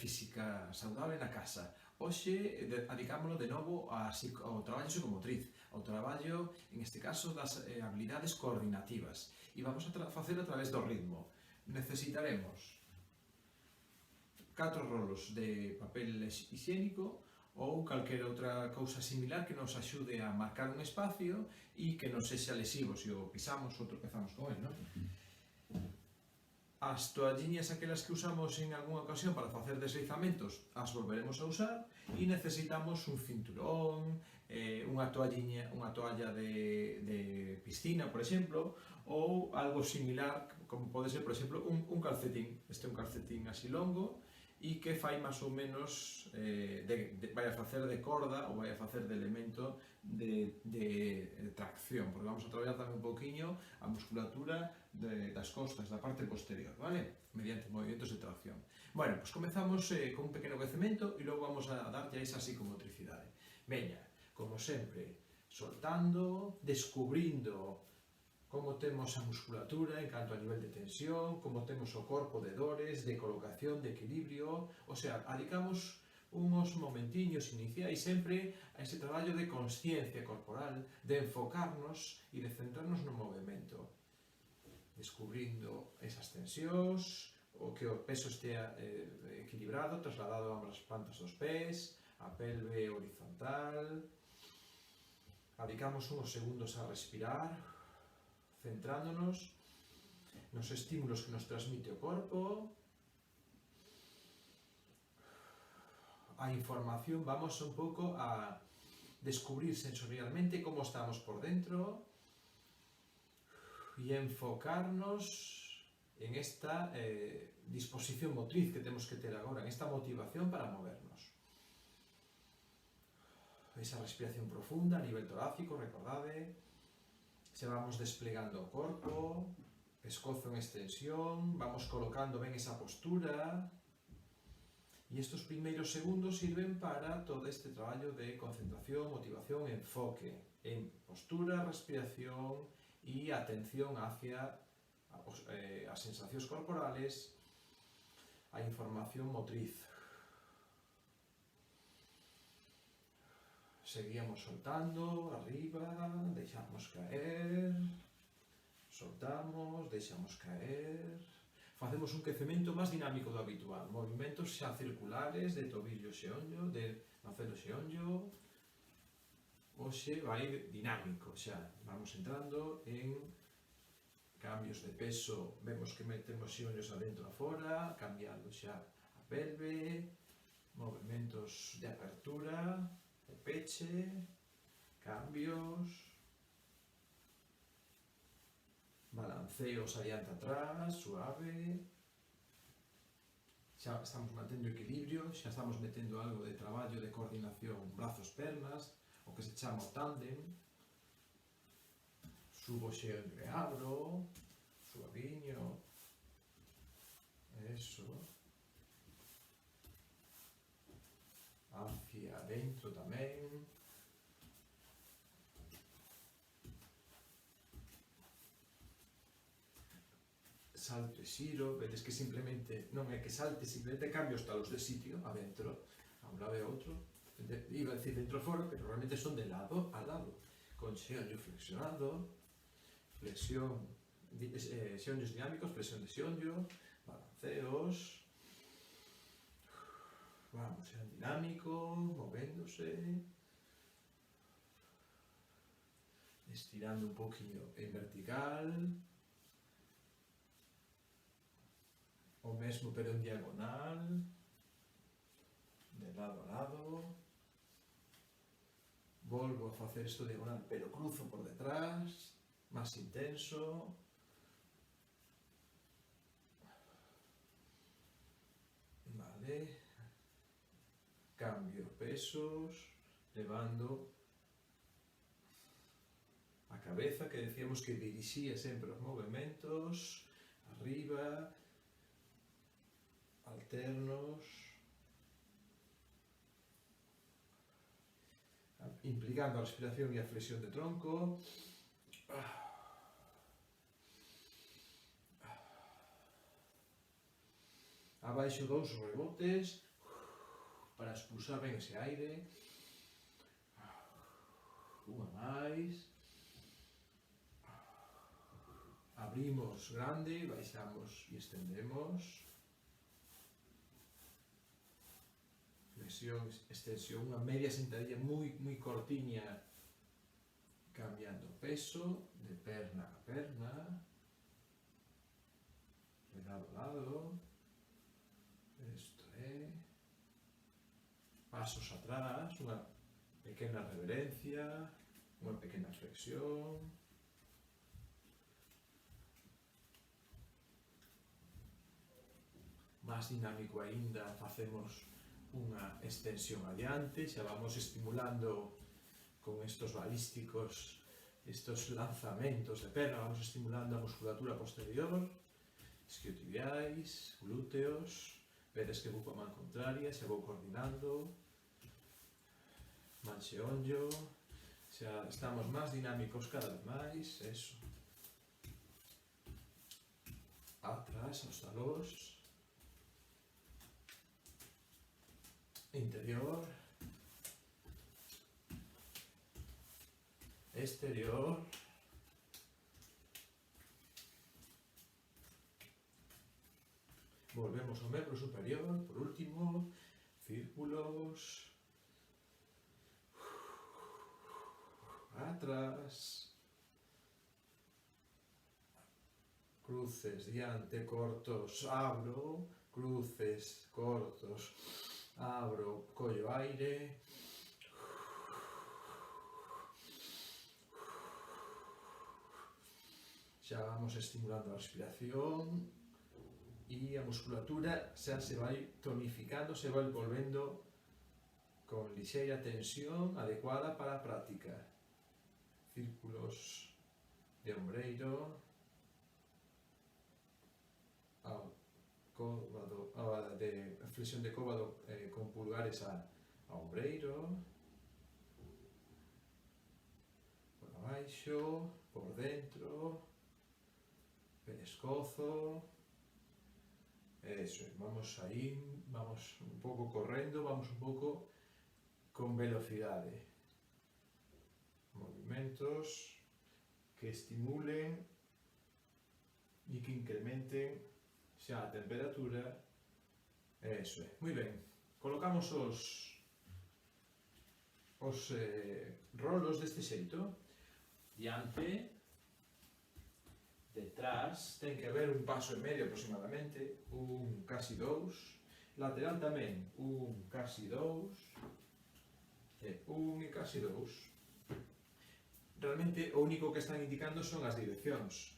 física saudable na casa. Hoxe adicámoslo de novo ao traballo psicomotriz, ao traballo, en este caso, das habilidades coordinativas. E vamos a facelo a través do ritmo. Necesitaremos 4 rolos de papel higiénico ou calquera outra cousa similar que nos axude a marcar un espacio e que non sexa lesivo se o pisamos ou tropezamos con el, non? As toalliñas aquelas que usamos en algunha ocasión para facer deslizamentos as volveremos a usar e necesitamos un cinturón, unha toalla de piscina, por exemplo, ou algo similar, como pode ser, por exemplo, un calcetín. Este é un calcetín así longo e que fai máis ou menos, vai a facer de corda ou vai a facer de elemento de tracción, porque vamos a traballar tamén un pouquiño a musculatura das costas, da parte posterior, vale? Mediante movimentos de tracción. Bueno, pues comezamos con un pequeno aquecemento e logo vamos a dar ya esa psicomotricidade. Veña, como sempre, soltando, descubrindo como temos a musculatura en canto a nivel de tensión, como temos o corpo de dores, de colocación, de equilibrio, o sea, adicamos unos momentiños iniciais sempre a ese traballo de consciencia corporal, de enfocarnos e de centrarnos no movimento, descubrindo esas tensións, o que o peso estea equilibrado, trasladado a ambas plantas dos pés, a pelve horizontal. Adicamos unos segundos a respirar, centrándonos nos estímulos que nos transmite o corpo, a información, vamos un pouco a descubrir sensorialmente como estamos por dentro e enfocarnos en esta disposición motriz que temos que ter agora, en esta motivación para movernos. Esa respiración profunda a nivel torácico, recordade. Se vamos desplegando o corpo, pescozo en extensión, vamos colocando ben esa postura e estes primeiros segundos sirven para todo este traballo de concentración, motivación, enfoque en postura, respiración e atención hacia as sensacións corporales, a información motriz. Seguíamos soltando, arriba, deixamos caer, soltamos, deixamos caer. Facemos un quecemento máis dinámico do habitual, movimentos xa circulares de tobillo xeonllo, de macelo xeonllo. Hoxe vai dinámico xa, vamos entrando en cambios de peso, vemos que metemos xeonllos adentro a fora, cambiando xa a pelve, movimentos de apertura, de peche, cambios, balanceos adiante atrás, suave. Xa estamos mantendo equilibrio, xa estamos metendo algo de traballo de coordinación brazos-pernas, o que se chama o tándem. Subo xeonllo e abro, suaviño, eso. Hacia adentro tamén. Salto e xiro, vedes que simplemente non é que salte, simplemente cambio os talos de sitio adentro, a un lado e a outro. Iba a decir dentro e fora, pero realmente son de lado a lado, con xeonllo flexionado, flexión, xeonllos dinámicos, flexión de xeonllo, balanceos. Vamos, en dinámico, movéndose, estirando un poquinho en vertical, o mesmo pero en diagonal, de lado a lado. Volvo a facer isto diagonal, pero cruzo por detrás, máis intenso. Vale. Cambio pesos, levando a cabeza, que decíamos que dirixía sempre os movimentos, arriba, alternos, implicando a respiración e a flexión de tronco. Abaixo 2 rebotes, para expulsar ben ese aire. Unha máis. Abrimos grande, baixamos e estendemos. Flexión, extensión, unha media sentadilla moi cortiña, cambiando peso de perna a perna, de lado a lado. Isto é. Pasos atrás, unha pequena reverencia, unha pequena flexión. Más dinámico aínda, facemos unha extensión adiante, xa vamos estimulando con estos balísticos, estos lanzamentos de perna, vamos estimulando a musculatura posterior, isquiotibiais, glúteos, vedes que vou coa man contraria, xa vou coordinando, manxeonllo, xa estamos máis dinámicos cada vez máis, eso. Atrás, aos talós, interior, exterior, volvemos ao membro superior, por último, círculos, atrás, cruces, diante, cortos, abro, cruces, cortos, abro, collo aire, xa vamos estimulando a respiración e a musculatura xa se vai tonificando, se vai volvendo con lixeira tensión adecuada para a práctica. Círculos de ombreiro, de flexión de cóbado con pulgares a ombreiro, por abaixo, por dentro, pescozo, eso, vamos aí, vamos un pouco correndo, vamos un pouco con velocidade, movimentos que estimulen e que incrementen xa a temperatura. Eso é, moi ben. Colocamos os rolos deste xeito. Diante, detrás, ten que haber un paso e medio aproximadamente, un casi dous. Lateral tamén, un casi dous. E un e casi dous. Realmente o único que están indicando son as direccións.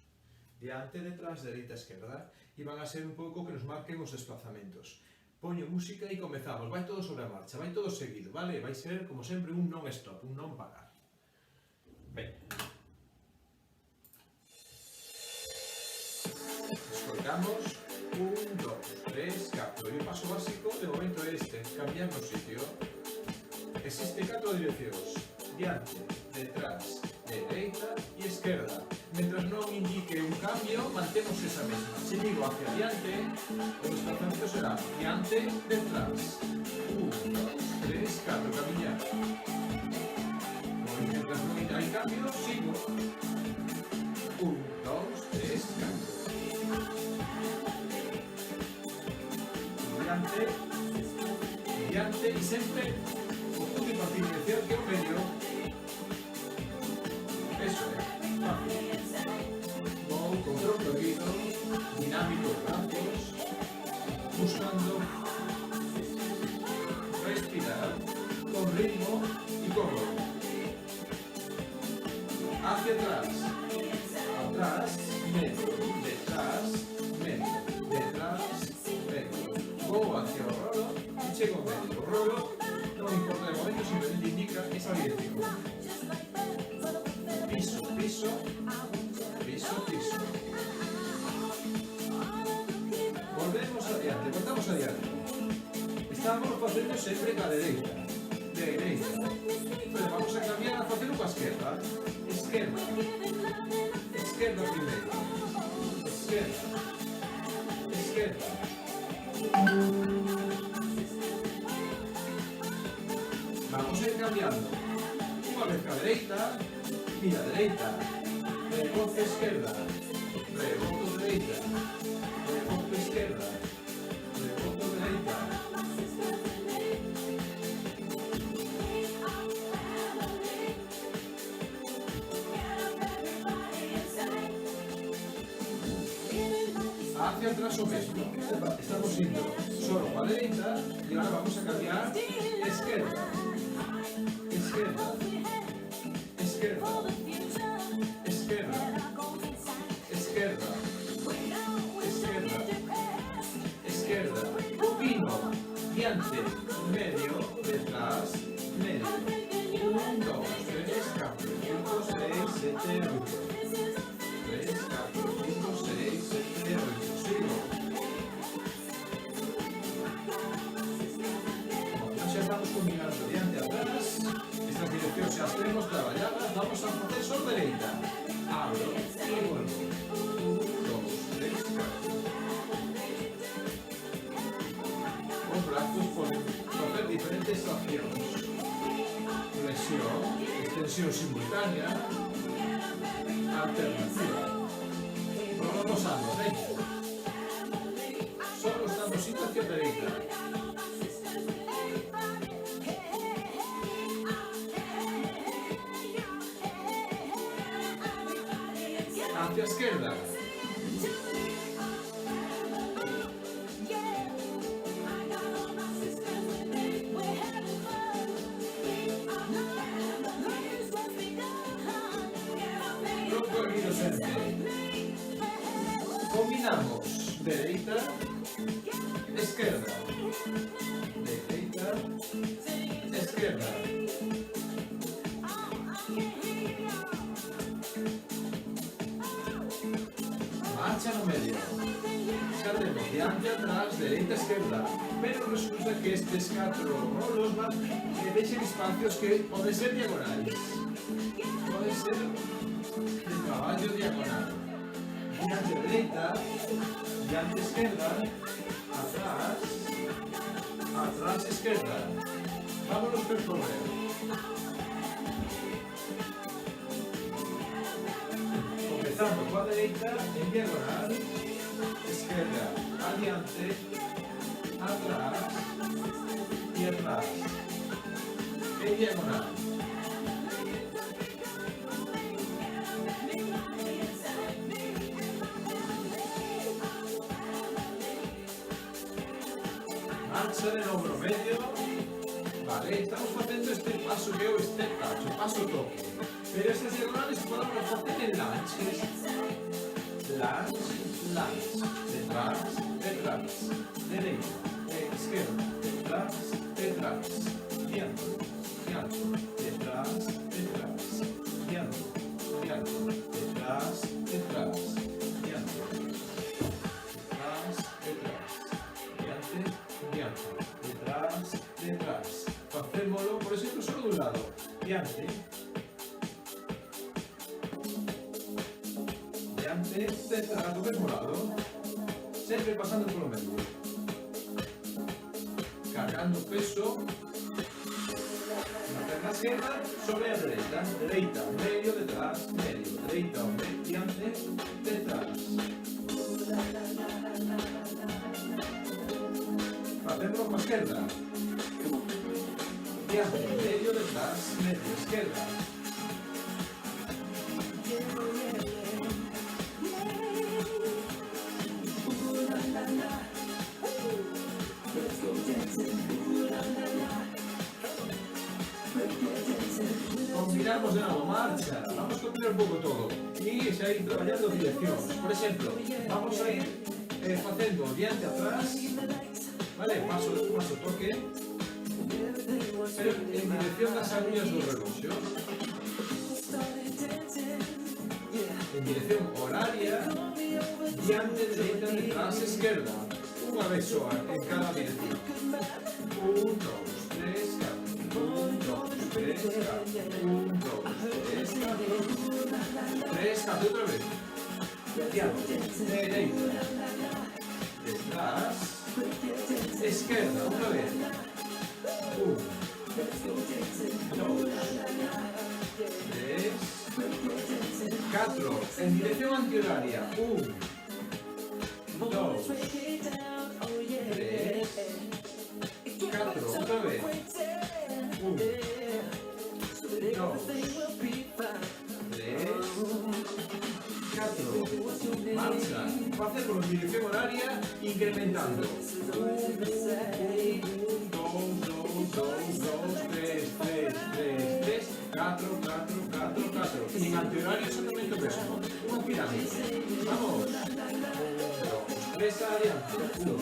Diante, detrás, dereita, esquerda. E van a ser un pouco que nos marquen os desplazamentos. Poño música e comezamos, vai todo sobre a marcha, vai todo seguido, vale? Vai ser, como sempre, un non-stop, un non parar. Ben. Escoltamos, 1, 2, 3, 4. E o paso básico, de momento, é este, cambiando o sitio. Existe 4 direccións, diante, detrás, dereita e esquerda. Mientras non indique un cambio, mantemos esa mesma. Se digo hacia diante, o desplazamiento será diante, detrás. 1, 2, 3, 4, camiñar. Mientras non hai cambio, sigo. 1, 2, 3, 4. Diante e sempre o punto de participación que é o medio. Eso é, fácil. Vou con tronco erguido, dinámico de brazos, buscando respirar con ritmo y con orden. Hacia atrás, atrás, medio, detrás, medio, detrás, medio. Vou hacia o rolo e chego ao medio. O rolo non importa de momento, simplemente indica esa dirección. Piso, piso, piso, piso. Volvemos adiante, voltamos adiante. Estamos facendo sempre ca dereita. Dereita. Pero vamos a cambiar a facelo coa esquerda. Esquerda. Esquerda primeiro. Esquerda. Esquerda. intercambiando. Unha vez que a dereita, mira dereita, rebote esquerda, rebote dereita, rebote esquerda, rebote dereita. Hacia atrás o mesmo. Estamos indo solo para a dereita e agora vamos a cambiar esquerda, esquerda, esquerda, esquerda, esquerda, esquerda, esquerda, pino, diante, medio, detrás, medio. 1, 2, 3, 4, 5, 6, 7, 8. 3, 4, 5, 6, 7, 8. Sigo. Bueno, xa estamos combinando diante e atrás. Estas direccións xa as tenemos traballadas. Vamos a facer só dereita. Abro e vuelvo. 1, 2, 3, 4. Os brazos poden facer diferentes accións. Flexión, extensión simultánea, alternativa. No vamos a lo derecha. Solo estamos indo hacia derecha. Hacia izquierda. Combinamos derecha, izquierda, derecha, izquierda. Marcha no medio. Saltemos diante, atrás, derecha, izquierda. Pero resulta que estes 4 rolos deixen espacios que poden ser diagonais. Pode ser de traballo diagonal. Diante derecha, diante izquierda, atrás, atrás izquierda. Vámonos por correr. Comenzando con la derecha en diagonal, izquierda, adiante, atrás y atrás. En diagonal. Marcha del hombro medio. Vale, estamos haciendo este paso que es step touch, paso toque. Pero estas diagonales podemos hacer en lunge, que es lunge, lunge, detrás, detrás, derecha, izquierda, detrás, detrás, diante, diante, detrás, detrás, diante, diante, detrás, detrás, diante, detrás, detrás, diante, diante, detrás, detrás. Hacémoslo, por ejemplo, solo de un lado. Diante, diante, detrás, do mesmo lado. Sempre pasando polo medio. Cargando peso na perna esquerda sobre a derecha. Dereita, medio, detrás, medio. Dereita, medio, diante, detrás. Facémoslo con a esquerda. Diante, medio, detrás, medio, izquierda. Combinamos de nuevo, marcha. Vamos a combinar un poco todo. Y se va a ir trabajando dirección. Por ejemplo, vamos a ir haciendo diante, atrás. Vale, paso, paso, toque. Pero en dirección das agullas do relóxio. En dirección horaria, diante, derecha, detrás, izquierda. Unha vez soa en cada dirección. 1, 2, 3, 4. 1, 2, 3, 4. 1, 2, 3, 4. 3, 4, outra vez. Diante, derecha, detrás, izquierda, outra vez. 1, 4, en dirección antihoraria. 1, 2, 3, 4, otra vez. 1, 2, 3, 4. Marcha. Va a hacerlo en dirección horaria incrementando. 1, 2, 3, 4, 4, 4, 4. Y en antihorario exactamente lo mismo. Una pirámide. Vamos. 1, 2, 3 adiante. 1.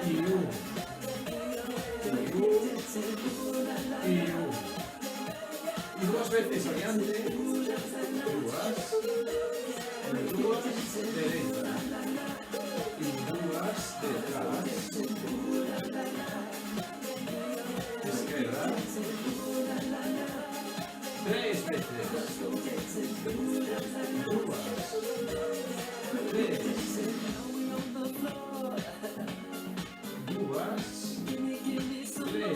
Y 1. Y 1. Y 2 veces adiante. 2 derecha. Y 2 detrás. Izquierda. 3 veces. 2, 3. 2, 3.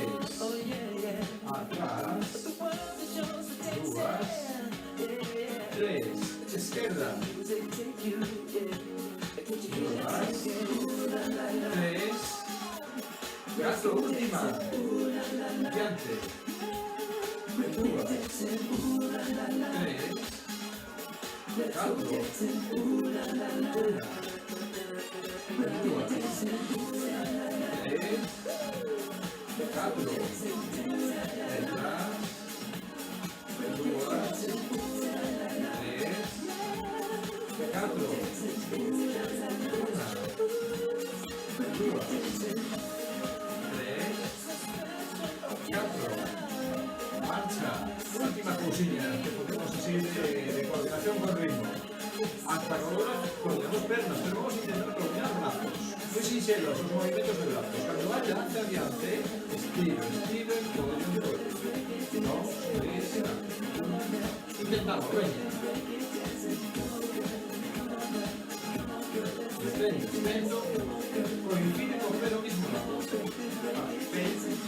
Atrás. 2, 3. Izquierda. 2, 3. 4, última. Adiante. 2, 3, 4, marcha. Última cosilla que podemos así de coordinación con ritmo. Hasta ahora coordinamos pernas, pero vamos a intentar coordinar brazos. Muy sinceros los movimientos de brazos. Cuando vaya hacia adelante, estiro, encojo. 2, 3, intentamos, venga. Extendo, coincide con lo mismo lado.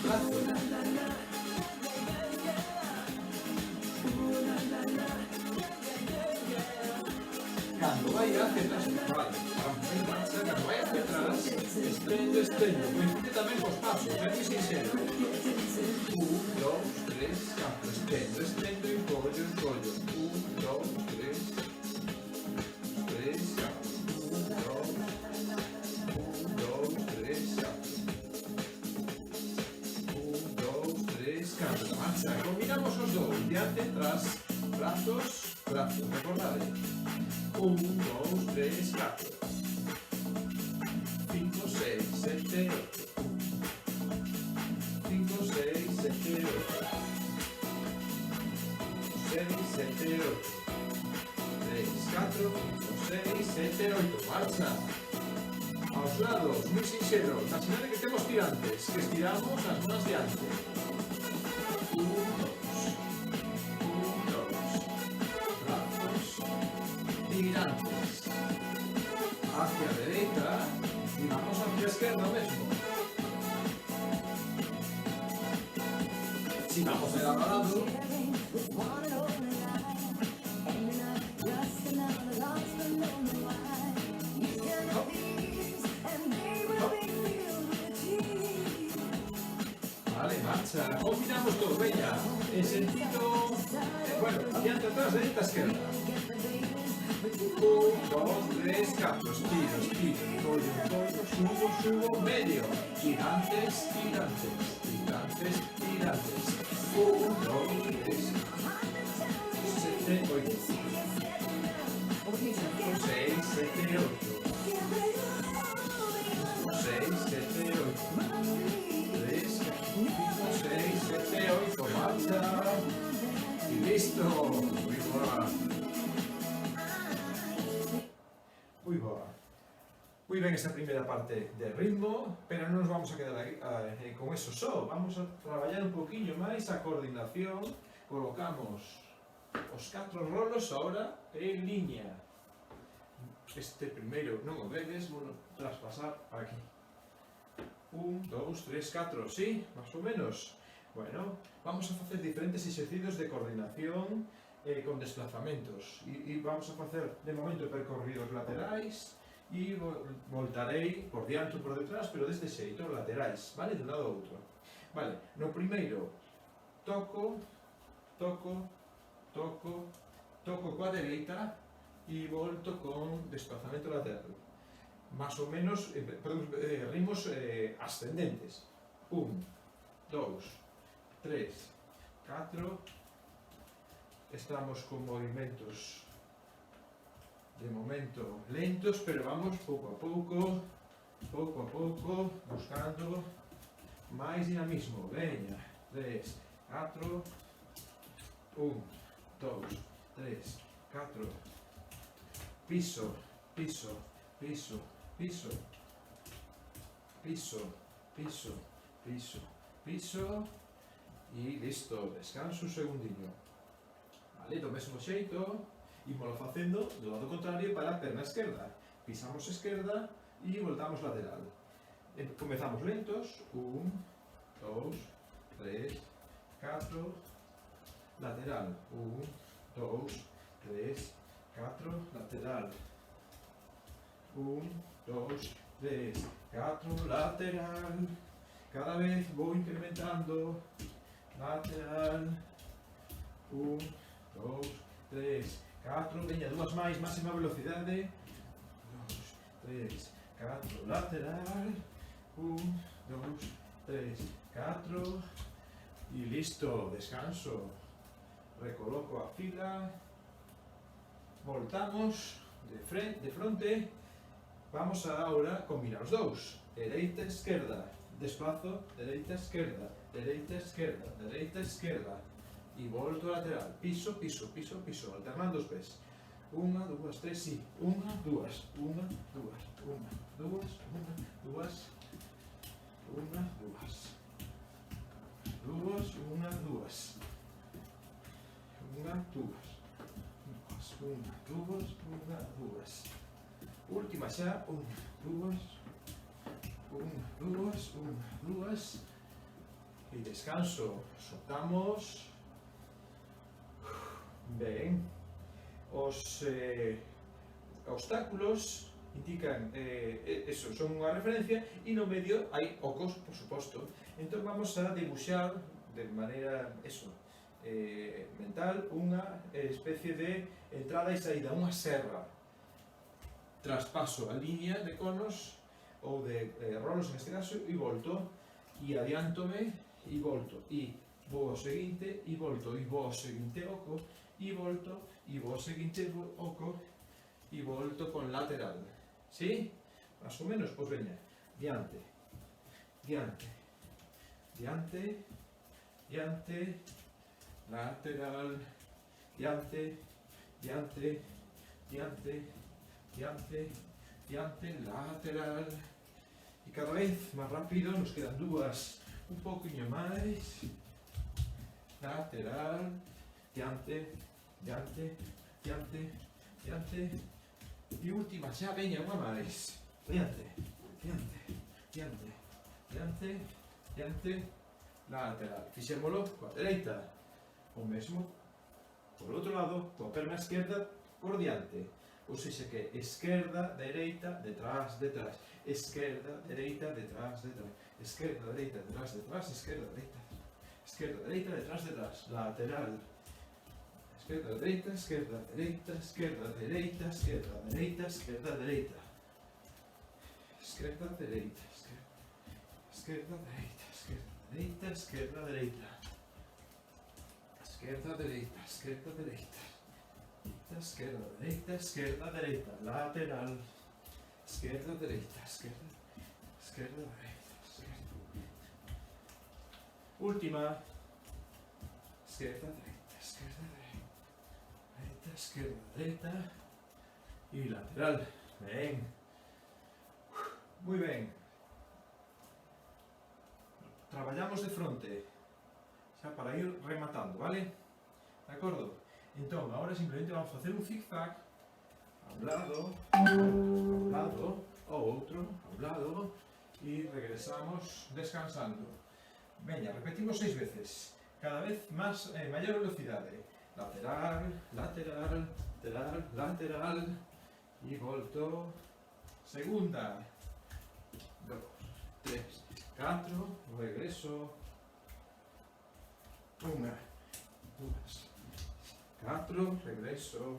Brazo. Cuando vaya hacia atrás, cuando vaya hacia atrás, extendo, coincide tamén cos pasos, é moi sincero. 1, 2, 3, 4, extendo, encollo. 1, 2, 3, 4. 1, 2, 3, 4. Marcha. Combinamos os dous, diante, atrás, brazos, recordade. 1, 2, 3, 4. 5, 6, 7, 8. 5, 6, 7, 8. 6, 7, 8. 3, 4, 5, 6, 7, 8. Marcha. Aos lados, moi sincero. Imaginade que temos tirantes, que estiramos as manos diante. 1, 2. Tirantes hacia derecha y vamos hacia izquierda mismo. Si vamos de lado a lado, vale, marcha. Combinamos todo, venga. En sentido, bueno, adiante, atrás, derecha, izquierda. 1, 2, 3, 4, estiro, subo, medio, tirantes, 1, 2, 3, 7, 8, 6, 7, 8, 6, 7, 8, 3, 5, 6, 7, 8, marcha, y listo, Muy bien esta primera parte de ritmo, pero non nos vamos a quedar aquí, con eso só. Vamos a traballar un poquinho máis a coordinación. Colocamos os 4 rolos ahora en liña. Este primeiro non o vedes, vou traspasar aquí. 1, 2, 3, 4, sí, más ou menos. Bueno, vamos a facer diferentes exercicios de coordinación con desplazamentos e vamos a facer de momento percorridos laterais e voltarei por diante ou por detrás, pero deste xeito, laterais, vale? De un lado a outro. Vale, no primeiro toco, toco, toco, toco coa dereita e volto con desplazamento lateral. Más ou menos, podemos ritmos ascendentes. 1, 2, 3, 4. Estamos con movimentos de momento lentos, pero vamos pouco a pouco, buscando máis dinamismo. Veña, 3, 4, 1, 2, 3, 4, piso, piso, piso, piso, piso, piso, piso, piso, e listo, descanso un segundinho. Vale, do mesmo xeito, ímolo facendo do lado contrario para a perna esquerda. Pisamos esquerda e voltamos lateral. Comezamos lentos, 1, 2, 3, 4, lateral, 1, 2, 3, 4, lateral, 1, 2, 3, 4, lateral, cada vez vou incrementando, lateral, 1, 2, 3, 4, veña, dúas máis, máxima velocidade, 2, 3, 4, lateral, 1, 2, 3, 4, e listo, descanso, recoloco a fila, voltamos de fronte, vamos a ahora combinar os dous, dereita, esquerda, desplazo, dereita, esquerda, dereita, esquerda, dereita, esquerda, e volto lateral, piso, piso, piso, piso, alternando os pés. 1, 2, 3, sí. 1, 2, 1, 2, 1, 2, 1, 2, 1, 2, 2, 1, 2, 1, 2, 1, 2, última xa, 1, 2, 1, 2, 1, 2, e descanso, soltamos. Ben, os obstáculos indican, eso, son unha referencia, e no medio hai ocos, por suposto. Entón vamos a dibuixar de maneira, eso, mental, unha especie de entrada e saída, unha serra. Traspaso a liña de conos, ou de rolos neste caso, e volto, e adiántome, e volto, e vou ao seguinte, e volto, e vou ao seguinte oco, e volto, e vou ao seguinte oco, e volto con lateral. ¿Sí? Más ou menos, pois veña, diante, diante, diante, diante, lateral, diante, diante, diante, diante, diante, lateral, e cada vez máis rápido, nos quedan dúas, un pouquinho máis, lateral, diante, diante, diante, diante, e última xa, veña, unha máis, diante, diante, diante, diante, diante, lateral. Fixémolo coa dereita, o mesmo, por outro lado, coa perna esquerda por diante, ou seja que esquerda, dereita, detrás, detrás, esquerda, dereita, detrás, detrás, esquerda, dereita, detrás, detrás, esquerda, dereita, esquerda, dereita, detrás, detrás, lateral, esquerda, dereita, esquerda, dereita, esquerda, dereita, esquerda, dereita, esquerda, dereita, esquerda, dereita, esquerda, dereita, esquerda, dereita, esquerda, dereita, esquerda, dereita, esquerda, dereita, esquerda, dereita, esquerda, dereita, lateral, esquerda, dereita, esquerda, esquerda, dereita, esquerda, última, esquerda, dereita, esquerda, dereita, esquerda, dereita, e lateral. Ben, moi ben, traballamos de fronte, xa para ir rematando, vale? De acordo? Entón, agora simplemente vamos a facer un zig-zag a un lado, ao outro, a un lado, e regresamos descansando. Veña, repetimos 6 veces. Cada vez más, mayor velocidade. Lateral, lateral, lateral, lateral. E volto. Segunda. 2, 3, 4. Regreso. 1, 2, 4. Regreso.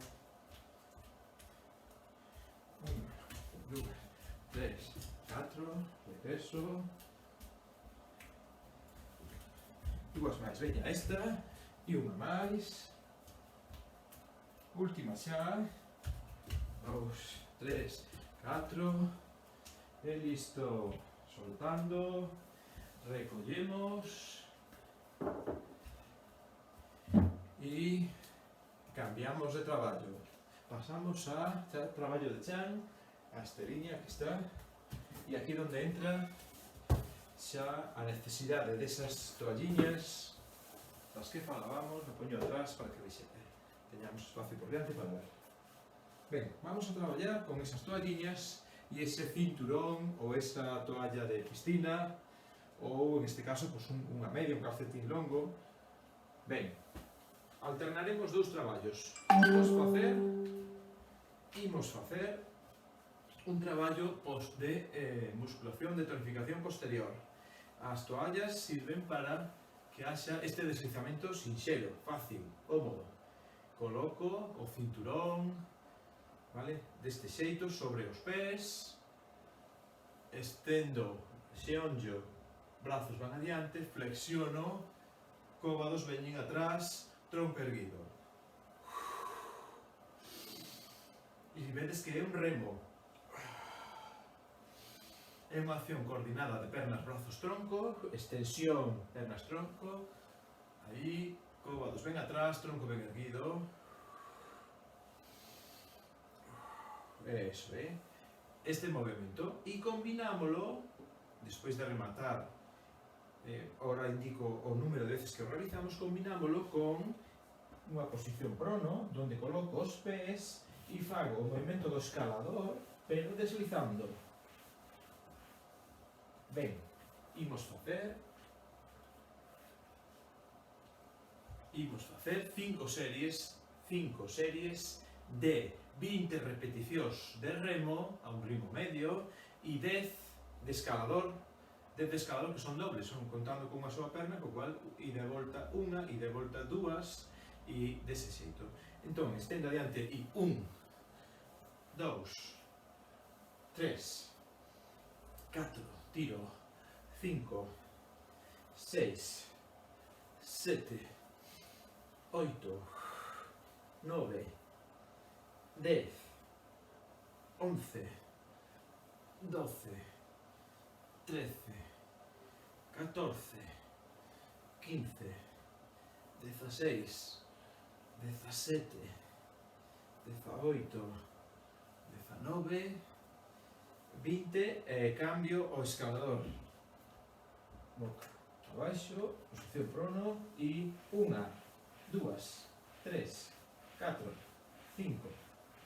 1, 2, 3, 4. Regreso. Dúas máis, veña, esta. E unha máis. Última xa. 2, 3, 4. E listo. Soltando. Recollemos. E cambiamos de traballo. Pasamos a traballo de chan. A esteriña, aquí está. E aquí donde entra xa a necesidade desas toalliñas das que falábamos, lo poño atrás para que teñamos espacio por diante para ver. Ben, vamos a traballar con esas toalliñas e ese cinturón ou esa toalla de piscina ou, en este caso, pues, unha media, un calcetín longo. Ben, alternaremos dous traballos. Imos facer un traballo de musculación de tonificación posterior. As toallas sirven para que haxa este deslizamento sinxelo, fácil, cómodo. Coloco o cinturón, vale, deste xeito sobre os pés, estendo xeonllo, brazos van adiante, flexiono, cóbados veñen atrás, tronco erguido. E vedes que é un remo. É unha acción coordinada de pernas, brazos, tronco, extensión, pernas, tronco, aí, cóbados ben atrás, tronco ben erguido. Eso, este movimento. E combinámolo, despois de rematar, ora indico o número de veces que o realizamos, combinámolo con unha posición prono, onde coloco os pés e fago o movimento do escalador, pero deslizando. Ben, imos facer 5 series de 20 repeticións de remo a un ritmo medio e 10 de escalador que son dobles, son contando con unha soa perna, co cual ida e volta unha, ida e volta dúas e dese xeito. Entón, estendo adiante e 1, 2, 3, 4, tiro, 5, 6, 7, 8, 9, 10, 11, 12, 13, 14, 15, 16, 17, 18, 19, 20 e cambio o escalador. Boca abaixo, posición prono e 1, 2, 3, 4, 5,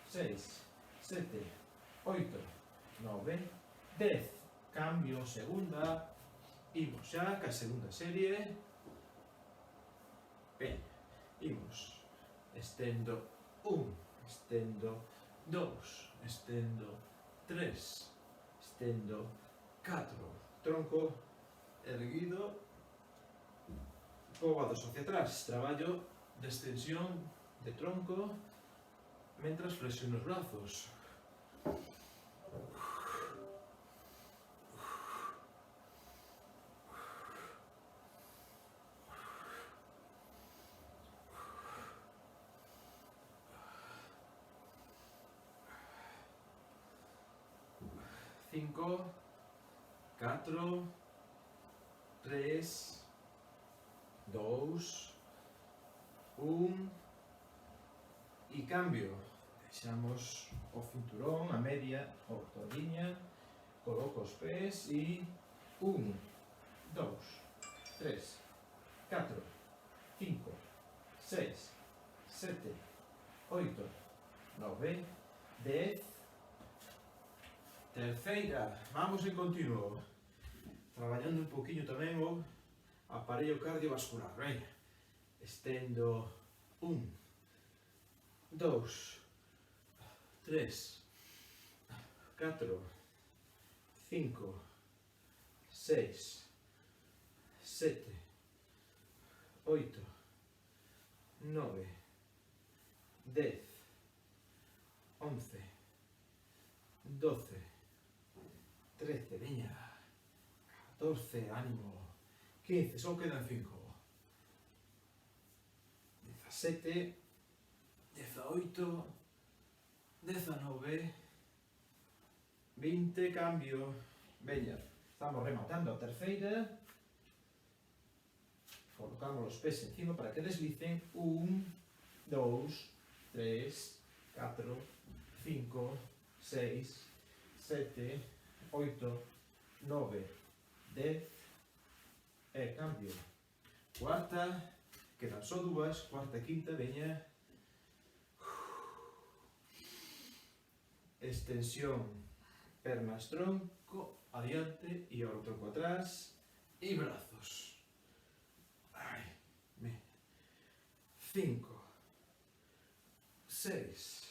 6, 7, 8, 9, 10. Cambio segunda. Imos xa ca segunda serie. Ben, imos. Estendo 1, estendo 2, estendo 3, estendo 4, tronco erguido, cóbados hacia atrás, traballo de extensión de tronco, mentras flexiono os brazos. Cinco, 4, 3, 2, 1 e cambio. Deixamos o cinturón, a media, a toalliña, coloco os pés e 1, 2, 3, 4, 5, 6, 7, 8, 9, 10. Terceira, vamos en continuo, traballando un poquinho tamén aparello cardiovascular. Venga, estendo 1, 2, 3, 4, 5, 6, 7, 8, 9, 10, 11, 12, 13, veña, 14, ánimo, 15, só quedan 5, 17, 18, 19, 20, cambio, veña, estamos rematando a terceira, colocamos os pés encima para que deslicen, 1, 2, 3, 4, 5, 6, 7, 8, 9, 10, e cambio. Cuarta, quedan só dúas, cuarta e quinta, veña. Extensión, pernas, tronco, adiante e o tronco atrás, e brazos. Ai, 5, 6.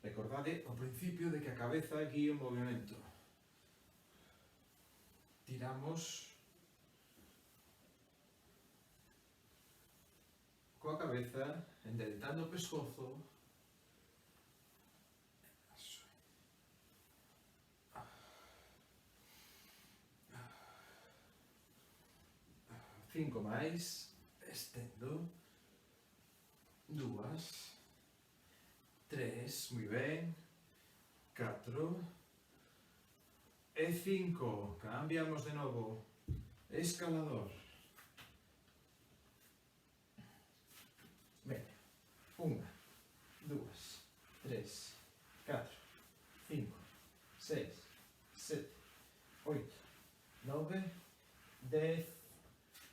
Recordade ao principio de que a cabeza guía o movimento. Tiramos coa cabeza, endereitando o pescozo. 5 máis, estendo, 2, 3, moi ben, 4 e 5, cambiamos de novo, escalador. Ben, 1, 2, 3, 4, 5, 6, 7, 8, 9, 10,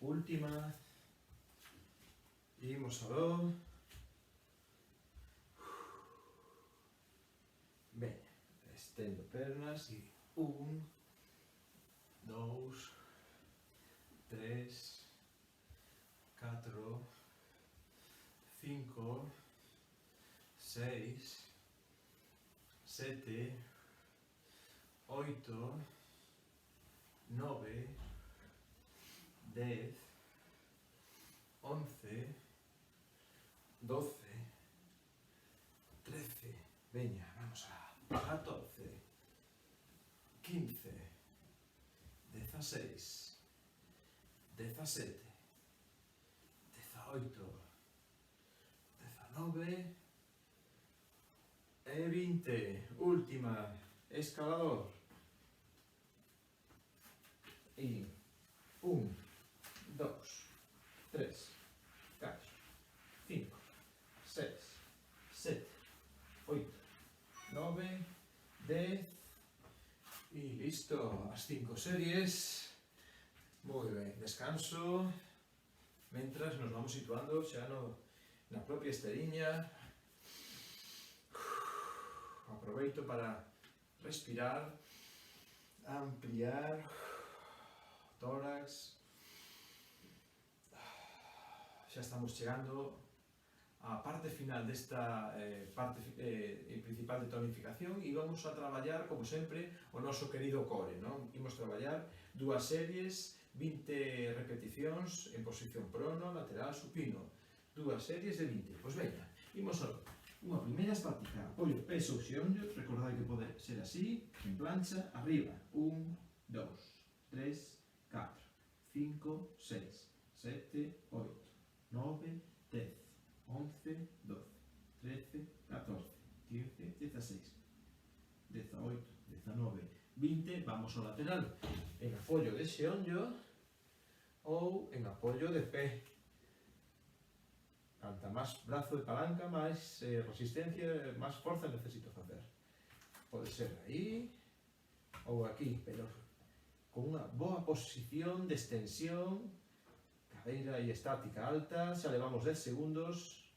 última, imos a do. Ben, estendo pernas e 1, 2, 3, 4, 5, 6, 7, 8, 9, 10, 11, 12, 13, veña, vamos a 14, 15, 16, 17, 18, 19 e 20, última, escalador. E 1, 2, 3, 4, 5, 6, 7, 8, 9, 10 e listo, as 5 series. Moi ben, descanso mentras nos vamos situando xa na propia esteriña. Aproveito para respirar, ampliar tórax. Xa estamos chegando á parte final desta parte principal de tonificación e vamos a traballar, como sempre, o noso querido core, non? Imos traballar 2 series, 20 repeticións en posición prono, lateral, supino. 2 series de 20. Pois veña, imos a unha primeira estática, apoio peso xeonllo, recordade que pode ser así, en plancha, arriba, 1, 2, 3, 4, 5, 6, 7, 8, 9, 10, 11, 12, 13, 14, 15, 16, 18, 19, 20, vamos ao lateral, en apoio de xeonllo ou en apoio de pé. Canta máis brazo de palanca, máis resistencia, máis forza necesito facer. Pode ser aí ou aquí, pero con unha boa posición de extensión, cadeira e estática alta, xa levamos 10 segundos,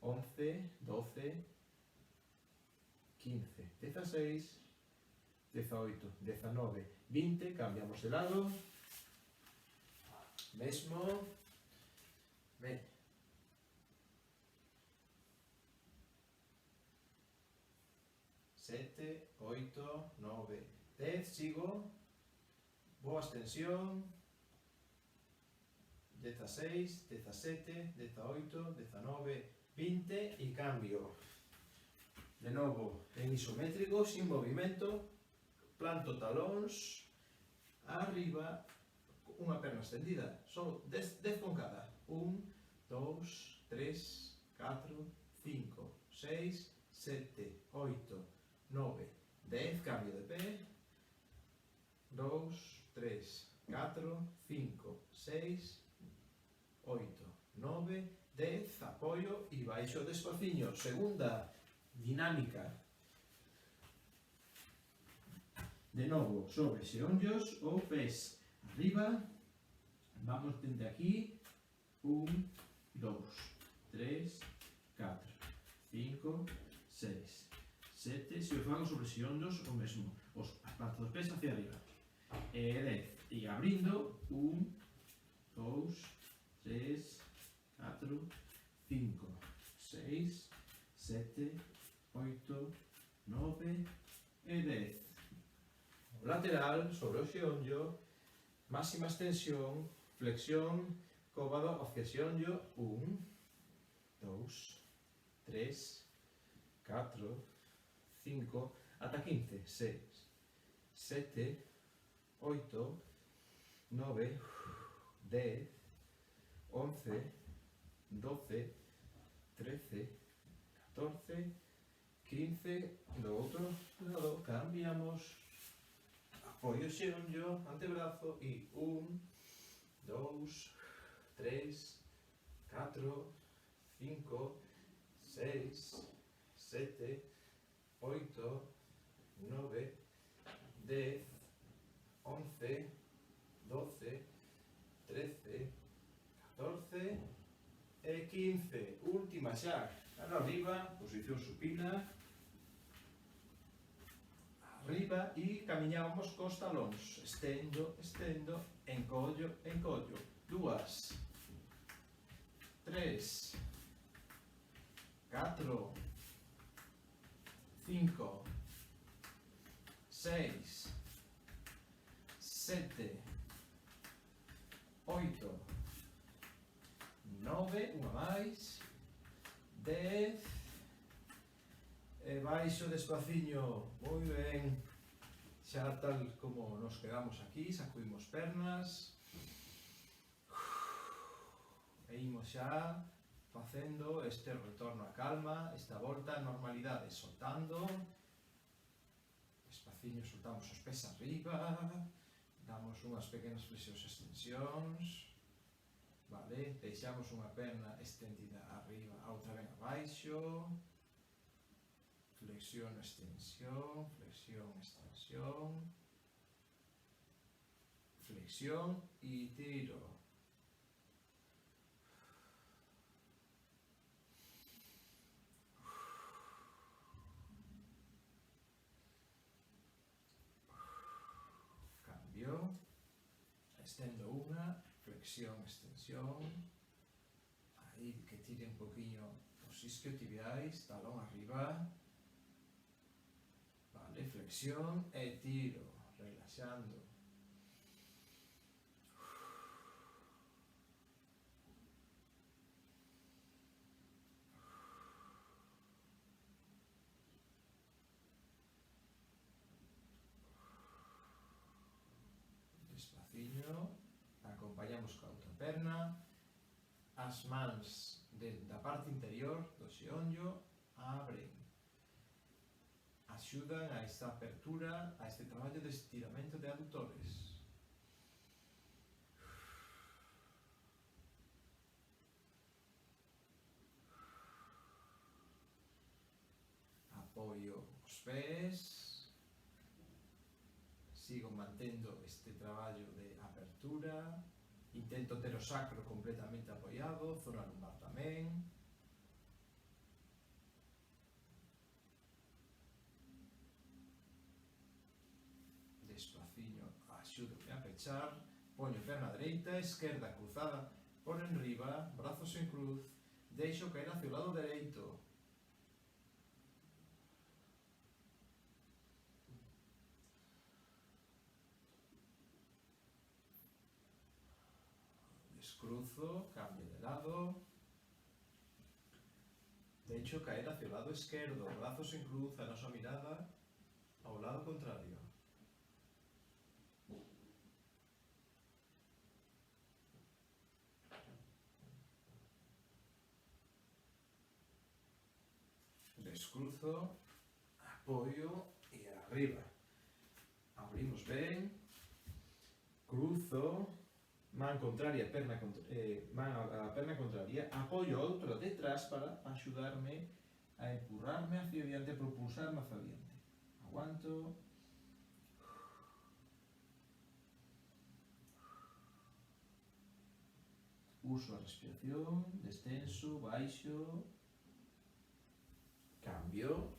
11, 12, 15, 16, 18, 19, 20, cambiamos de lado, mesmo, ben, 7, 8, 9, 10, sigo, boa extensión, 16, 17, 18, 19, 20 y cambio. De novo, en isométrico, sin movimento, planto talóns, arriba, unha perna extendida, só 10 con cada. 1, 2, 3, 4, 5, 6, 7, 8, 9, 10, cambio de pé, 2, 3, 4, 5, 6, 8, 9, 10, apoio e baixo despaciño. Segunda dinámica. De novo, sobre xeonllos ou pés arriba, vamos dende aquí, 1, 2, 3, 4, 5, 6, 7, se o fago sobre xeonllos, o mesmo, as plantas dos pés hacia arriba, e 10, e abrindo, 1, 2, 3, 4, 5, 6, 7, 8, 9 e 10. Lateral, sobre o xeonllo, máxima extensión, flexión, cóbado hacia xeonllo, 1, 2, 3, 4, 5, ata 15, 6, 7, 8, 9, 10, 11, 12, 13, 14, 15, do outro lado cambiamos, apoio xeonllo, antebrazo e 1, 2, 3, 4, 5, 6, 7, 8, 9, 10, 11, 12, 13, 14 e 15. Última xa. Mano arriba, posición supina. Arriba e camiñamos cos talóns. Estendo, estendo, encollo, encollo. 2, 3, 4, 5, 6, 7, 8, 9, unha máis, 10, e baixo despaciño, moi ben, xa tal como nos quedamos aquí, sacuimos pernas, e imos xa facendo este retorno a calma, esta volta a normalidade, soltando, despaciño soltamos os pés arriba, damos unhas pequenas flexións e extensións, vale, deixamos unha perna extendida arriba, a outra ben abaixo, flexión, extensión, flexión, extensión, flexión e tiro. Cambio, estendo unha, flexión, extensión, aí que tire un poquinho os isquiotibiais, talón arriba, vale, flexión e tiro, relaxando. Despaciño, acompañamos coa outra perna, as mans da parte interior do xeonllo abren, axudan a esta apertura, a este traballo de estiramento de aductores. Apoio os pés, sigo mantendo este traballo de apertura, intento ter o sacro completamente apoiado, zona lumbar tamén. Despaciño, axúdome a pechar, Poño perna dereita, esquerda cruzada por enriba, brazos en cruz, deixo caer hacia o lado dereito. Descruzo, cambio de lado. Deixo caer hacia o lado esquerdo, brazos en cruz, a nosa mirada ao lado contrario. Descruzo, apoio e arriba. Abrimos ben, cruzo, man contraria, man a perna contraria, apoio a outra detrás para axudarme a empurrarme hacia adiante, a propulsarme hacia adiante. Aguanto. Uso a respiración, descenso, baixo, cambio,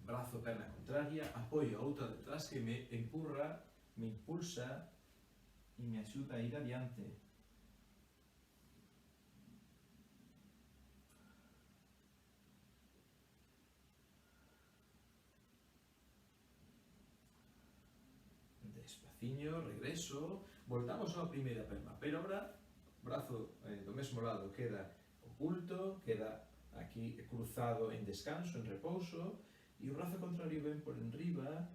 brazo, perna contraria, apoio a outra detrás que me empurra, me impulsa e me axuda a ir adiante. Despaciño, regreso, voltamos á primeira perna, pero ahora brazo do mesmo lado queda oculto, queda aquí cruzado en descanso, en repouso, e o brazo contrario ven por enriba,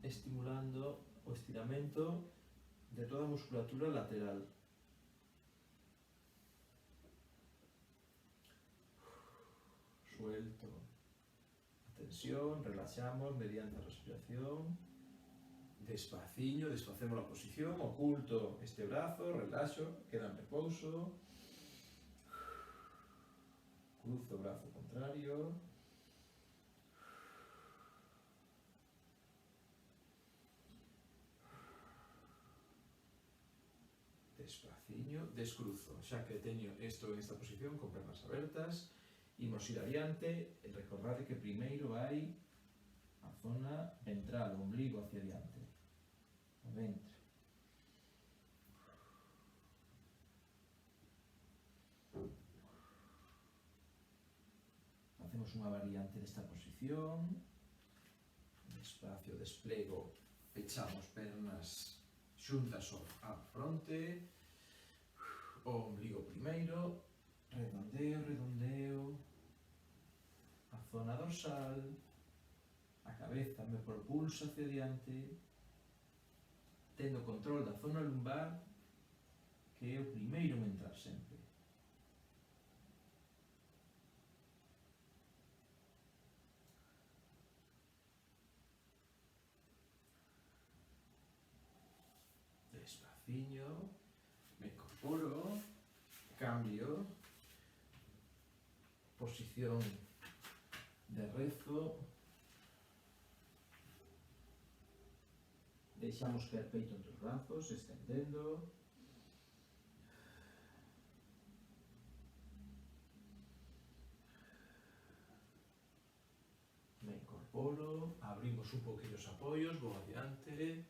estimulando o estiramento de toda a musculatura lateral. Suelto a tensión, relaxamos mediante a respiración. Despaciño, desfacemos a posición, oculto este brazo, relaxo, queda en repouso. Cruzo o brazo contrario. Despaciño, descruzo. Xa que teño isto en esta posición, con pernas abertas, imos ir adiante, e recordade que primeiro hai a zona ventral, o ombligo hacia adiante, o ventre. Facemos unha variante desta posición, despacio, desplego, pechamos pernas xuntas á fronte, o ombligo primeiro, redondeo, redondeo, a zona dorsal, a cabeza me propulsa hacia adiante, tendo control da zona lumbar, que é o primeiro en entrar sempre. Despaciño, me incorporo, cambio, posición de rezo, deixamos caer peito entre os brazos, estendendo, me incorporo, abrimos un poquinho os apoios, vou adiante.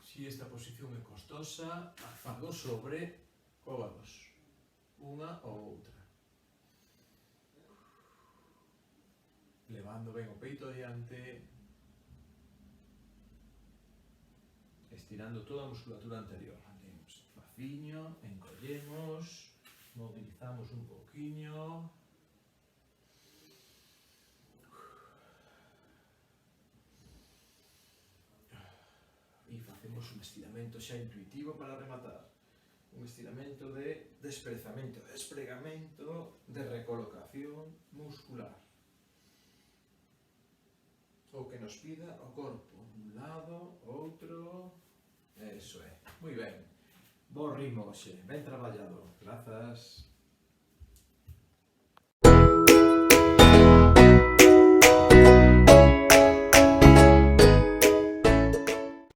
Si esta posición é costosa, fago sobre cóvados, unha ou outra. Levando ben o peito adiante, estirando toda a musculatura anterior. Despaciño, encollemos, movilizamos un poquinho. E facemos un estiramento xa intuitivo para rematar. Un estiramento de desprezamento, despregamento, de recolocación muscular. O que nos pida o corpo, un lado, outro, eso é, moi ben. Bo ritmo hoxe, ben traballado, grazas.